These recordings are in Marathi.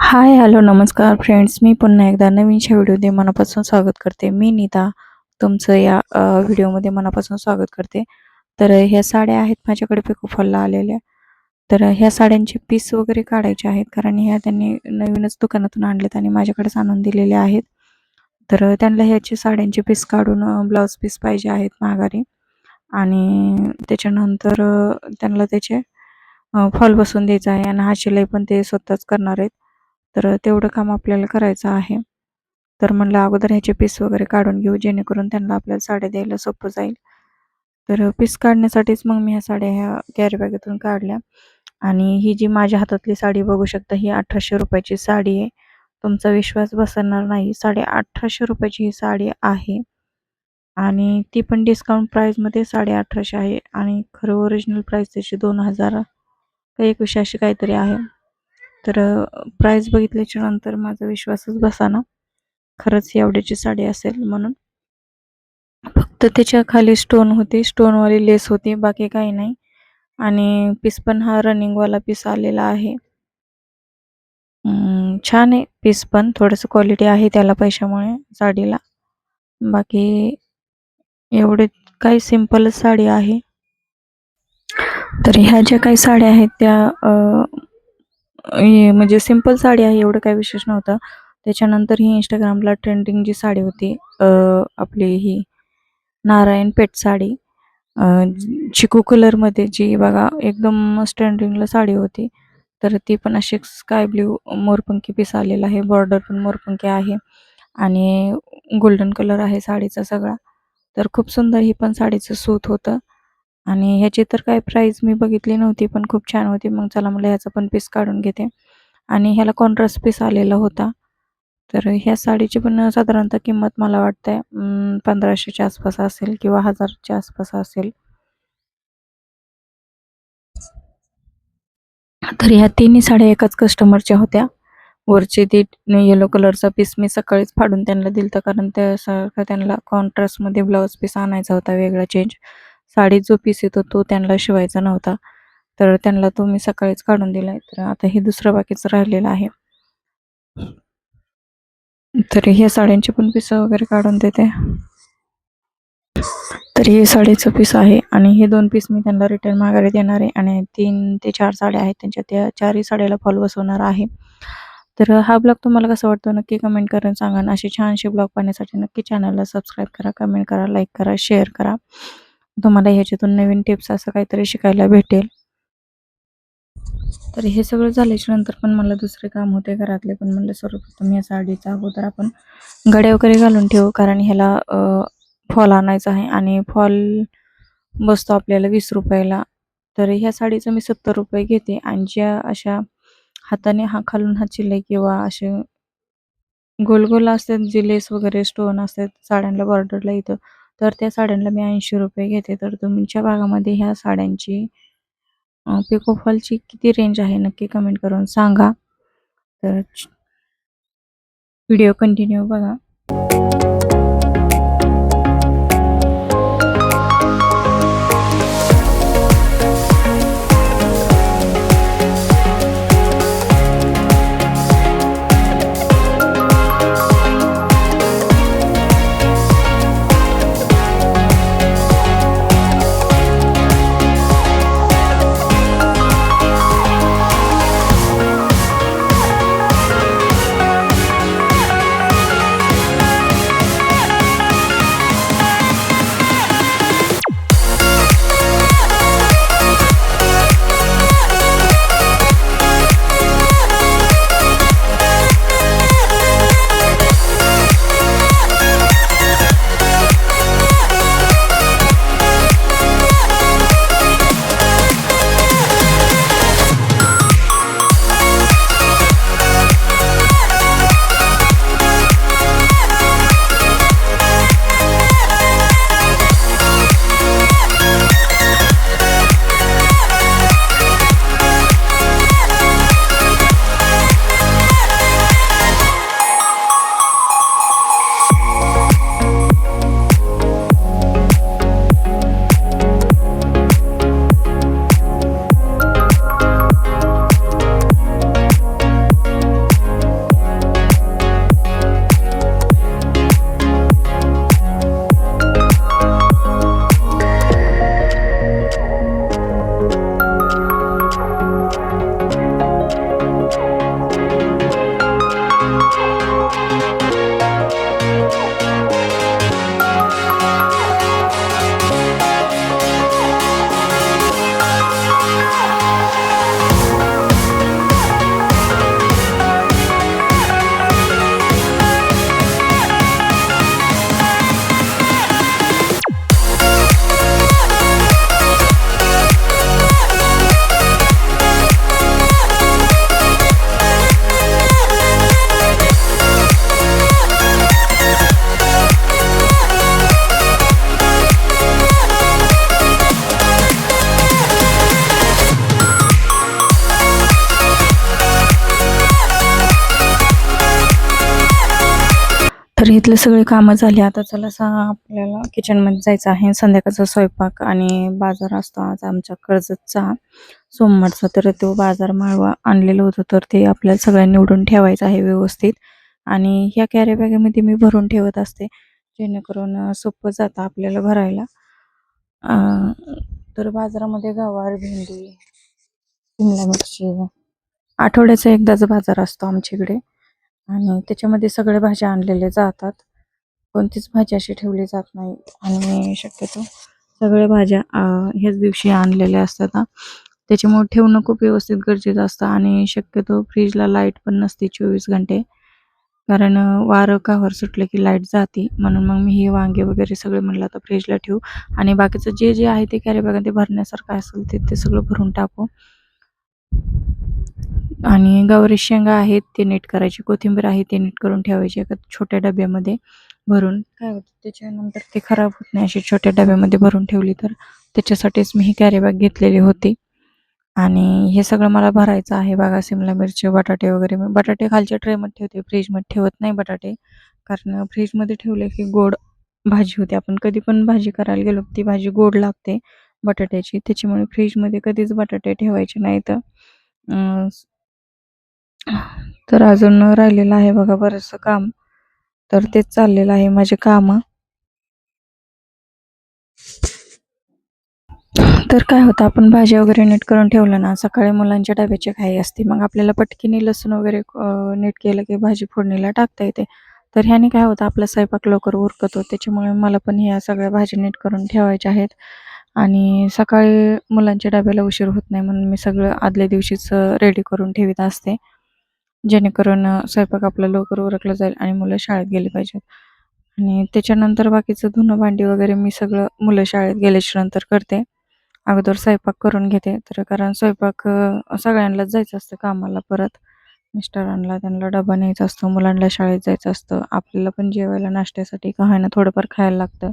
हाय, हॅलो, नमस्कार फ्रेंड्स. मी पुन्हा एकदा नवीनशा व्हिडिओमध्ये मनापासून स्वागत करते. मी नीता तुमचं या व्हिडिओमध्ये मनापासून स्वागत करते. तर ह्या साड्या आहेत माझ्याकडे पिको फॉलला आलेल्या. तर ह्या साड्यांचे पीस वगैरे काढायचे आहेत, कारण ह्या त्यांनी नवीनच दुकानातून आणलेत आणि माझ्याकडेच आणून दिलेल्या आहेत. तर त्यांना ह्याचे साड्यांचे पीस काढून ब्लाऊज पीस पाहिजे आहेत माघारी. आणि त्याच्यानंतर त्यांना त्याचे फॉल बसवून द्यायचा आहे आणि हात शिलाई पण ते स्वतःच करणार आहेत. तर तेवढं काम आपल्याला करायचं आहे. तर म्हणलं अगोदर ह्याचे पीस वगैरे काढून घेऊ, जेणेकरून त्यांना आपल्याला साड्या द्यायला सोपं जाईल. तर पीस काढण्यासाठीच मग मी ह्या साड्या ह्या कॅरी बॅगेतून काढल्या. आणि ही जी माझ्या हातातली साडी बघू शकता, ही 1800 रुपयाची साडी आहे. तुमचा विश्वास बसणार नाही, 1850 रुपयाची ही साडी आहे. आणि ती पण डिस्काउंट प्राईजमध्ये 1850 आहे आणि खरं ओरिजिनल प्राईस त्याची 2000 का 2100 अशी काहीतरी आहे. तर प्राईस बघितल्याच्या नंतर माझा विश्वासच बसेना, खरंच एवढ्याची साडी असेल म्हणून. फक्त त्याच्या खाली स्टोन होते, स्टोनवाली लेस होती, बाकी काही नाही. आणि पीस पण हा रनिंगवाला पीस आलेला आहे. छान आहे पीस, पण थोडंसं क्वालिटी आहे त्याला पैशामुळे साडीला. बाकी एवढे काही सिंपलच साडी आहे. तर ह्या ज्या काही साड्या आहेत त्या म्हणजे सिंपल साडी आहे, एवढं काही विशेष नव्हतं. त्याच्यानंतर ही इंस्टाग्रामला ट्रेंडिंग जी साडी होती, आपली ही नारायण पेठ साडी, चिकू कलरमध्ये, जी बघा एकदम ट्रेंडिंगला साडी होती. तर ती पण अशी स्काय ब्ल्यू मोरपंखी पीस आलेला आहे, बॉर्डर पण मोरपंखी आहे आणि गोल्डन कलर आहे साडीचा सगळा. तर खूप सुंदर ही पण साडीचं सूत होतं. आणि ह्याची तर काय प्राईस मी बघितली नव्हती, पण खूप छान होती. मग चला मला ह्याचा पण पीस काढून घेते. आणि ह्याला कॉन्ट्रास्ट पीस आलेला होता. तर ह्या साडीची पण साधारणतः किंमत मला वाटते 1500च्या आसपास असेल किंवा 1000च्या आसपास असेल. तर ह्या तिन्ही साड्या एकाच कस्टमरच्या होत्या. वरचे ते येलो कलरचा पीस मी सकाळीच फाडून त्यांना दिलता, कारण त्यासारखं त्यांना कॉन्ट्रास्टमध्ये ब्लाऊज पीस आणायचा होता वेगळा चेंज. साडीत जो पीस येतो तो त्यांना शिवायचा नव्हता, तर त्यांना तो मी सकाळीच काढून दिलाय. तर आता हे दुसरं बाकीचं राहिलेलं आहे. तर ह्या साड्यांचे पण पीस वगैरे काढून देते. तर हे साडीचं पीस आहे आणि हे 2 पीस मी त्यांना रिटर्न माघारी देणार आहे. आणि 3 ते 4 साड्या आहेत त्यांच्या, त्या 4ही साड्याला फॉल बसवणार आहे. तर हा ब्लॉग तुम्हाला कसा वाटतो नक्की कमेंट करून सांगा. आणि असे छानसे ब्लॉग पाहण्यासाठी नक्की चॅनलला सबस्क्राईब करा, कमेंट करा, लाईक करा, शेअर करा. तुम्हाला ह्याच्यातून नवीन टिप्स असं काहीतरी शिकायला भेटेल. तर हे सगळं झाल्याच्या नंतर पण मला दुसरे काम होते घरातले, पण म्हणलं सर्वप्रथम या साडीचा अगोदर आपण गड्या वगैरे घालून ठेवू, कारण ह्याला फॉल आणायचा आहे आणि फॉल बसतो आपल्याला 20 रुपयाला. तर ह्या साडीचं मी 70 रुपये घेते. आणि ज्या अशा हाताने खालून हात शिलाई किंवा असे गोल गोल असतात, जे लेस वगैरे स्टोन असतात साड्यांना बॉर्डरला इथं, तर त्या साड्यांना मी 80 रुपये घेते. तर तुमच्या भागामध्ये ह्या साड्यांची पिको फॉलची किती रेंज आहे नक्की कमेंट करून सांगा. तर व्हिडिओ कंटिन्यू बघा. तर इथले सगळे कामं झाली. आता चला आपल्याला किचनमध्ये जायचं आहे. संध्याकाळचा स्वयंपाक आणि बाजार असतो आज आमच्या कर्जतचा सोमवारचा. तर तो बाजार माळवा आणलेलं होतं. तर ते आपल्याला सगळ्यांनी निवडून ठेवायचं आहे व्यवस्थित. आणि ह्या कॅरी बॅगेमध्ये मी भरून ठेवत असते, जेणेकरून सोपं जातं आपल्याला भरायला. तर बाजारामध्ये गवार, भेंडी, शिमला मिरची, आठवड्याचा एकदाच बाजार असतो आमच्याकडे. आणि त्याच्यामध्ये सगळ्या भाज्या आणलेल्या जातात. कोणतीच भाजी अशी ठेवली जात नाही. आणि शक्यतो सगळ्या भाज्या ह्याच दिवशी आणलेल्या असतात त्याच्यामुळे ठेवणं खूप व्यवस्थित गरजेचं असतं. आणि शक्यतो फ्रीजला लाईट पण नसते 24 घंटे, कारण वारं कावर सुटलं की लाईट जाते. म्हणून मग मी हे वांगे वगैरे सगळे म्हणलं आता फ्रीजला ठेवू आणि बाकीचं जे जे आहे ते कॅरी बॅग ते भरण्यासारखं असेल ते सगळं भरून टाकू. आणि गवारी शेंगा आहेत ते नीट करायची, कोथिंबीर आहे ते नीट करून ठेवायची एका छोट्या डब्यामध्ये भरून. काय होतं त्याच्यानंतर ते खराब होत नाही अशी छोट्या डब्यामध्ये भरून ठेवली तर. त्याच्यासाठीच मी ही कॅरी बॅग घेतलेली होती. आणि हे सगळं मला भरायचं आहे बघा. शिमला मिरची, बटाटे वगैरे. मी बटाटे खालच्या ट्रेमध्ये ठेवते, फ्रीजमध्ये ठेवत नाही बटाटे, कारण फ्रीजमध्ये ठेवले की गोड भाजी होते. आपण कधी पण भाजी करायला गेलो ती भाजी गोड लागते बटाट्याची. त्याच्यामुळे फ्रीजमध्ये कधीच बटाटे ठेवायचे नाहीत. तर अजून राहिलेलं आहे बघा बरंचसं काम. तर तेच चाललेलं आहे माझे काम. तर काय होतं, आपण भाज्या वगैरे नीट करून ठेवलं ना, सकाळी मुलांच्या डब्याची घाई असते. मग आपल्याला पटकीने लसूण वगैरे नीट केलं की भाजी फोडणीला टाकता येते. तर ह्याने काय होतं, आपला स्वयंपाक लवकर उरकतो. त्याच्यामुळे मला पण ह्या सगळ्या भाज्या नीट करून ठेवायच्या आहेत. आणि सकाळी मुलांच्या डब्याला उशीर होत नाही म्हणून मी सगळं आदल्या दिवशीच रेडी करून ठेवीत असते, जेणेकरून स्वयंपाक आपला लवकर उरकला जाईल आणि मुलं शाळेत गेली पाहिजेत. आणि त्याच्यानंतर बाकीचं धुणं भांडी वगैरे मी सगळं मुलं शाळेत गेल्याच्या नंतर करते. अगोदर स्वयंपाक करून घेते, तर कारण स्वयंपाक सगळ्यांनाच जायचं असतं कामाला. परत मिस्टरांना त्यांना डबा न्यायचा असतो, मुलांना शाळेत जायचं असतं, आपल्याला पण जेवायला नाश्त्यासाठी का होईना थोडंफार खायला लागतं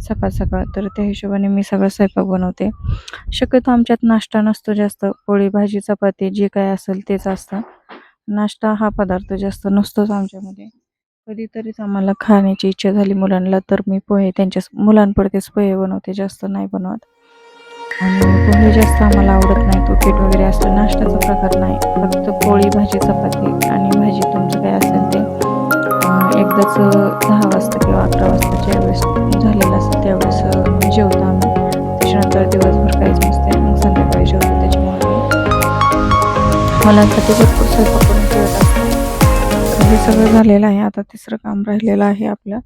सकाळ सकाळ. तर त्या हिशोबाने मी सगळं स्वयंपाक बनवते. शक्यतो आमच्यात नाश्ता नसतो जास्त, पोळी भाजी चपाती जे काय असेल तेच असतं. नाश्ता हा पदार्थ जास्त नसतोच आमच्यामध्ये. कधीतरीच आम्हाला खाण्याची इच्छा झाली मुलांना तर मी पोहे त्यांच्या मुलांपुरतेच पोहे बनवते, जास्त नाही बनवत. आणि पोहे जास्त आम्हाला आवडत नाही, उपीट वगैरे असलं नाश्त्याचा प्रकार नाही. फक्त पोळी भाजी चपाती आणि भाजी तुमचं काय असेल ते एकदाच 10 वाजता किंवा 11 वाजता ज्यावेळेस झालेलं असेल त्यावेळेस जेवतो आम्ही. त्याच्यानंतर दिवसभर काहीच नसते, मग संध्याकाळी जेवतो. त्याच्यामुळे मी मुलांसाठी भरपूर स्वयंपाक करून ठेवत असते. तर हे सगळं झालेलं आहे. आता तिसरं काम राहिलेलं आहे आपलं.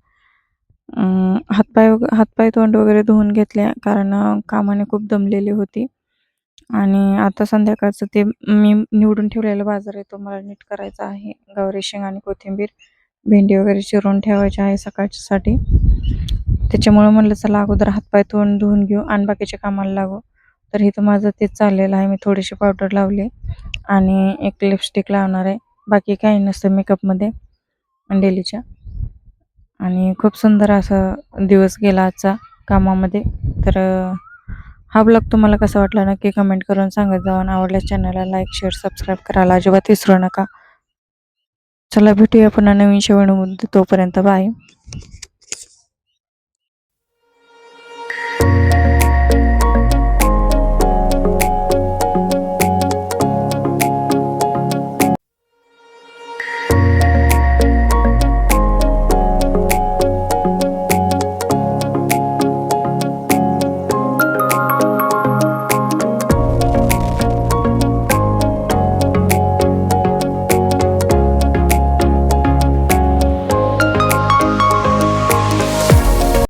हातपाय तोंड वगैरे धुवून घेतले, कारण कामाने खूप दमलेली होती. आणि आता संध्याकाळचं ते मी निवडून ठेवलेला बाजार आहे तो मला नीट करायचा आहे. गवारी शेंग आणि कोथिंबीर, भेंडी वगैरे चिरून ठेवायची आहे सकाळच्यासाठी. त्याच्यामुळे म्हणलं चला अगोदर हातपाय तोंड धुवून घेऊ आणि बाकीच्या कामाला लागू. तर इथं माझं तेच चाललेलं आहे. मी थोडीशी पावडर लावली आणि एक लिपस्टिक लावणार आहे. बाकी काही नसतं मेकअपमध्ये डेलीच्या. आणि खूप सुंदर असा दिवस गेला आजचा कामामध्ये. तर हा ब्लॉग तुम्हाला कसा वाटला नक्की कमेंट करून सांगत जावा. आवडल्यास चॅनलला लाईक, शेअर, सबस्क्राईब करायला अजिबात विसरू नका. चला भेटूया पुन्हा नवीन शेवणीमध्ये. तोपर्यंत बाय.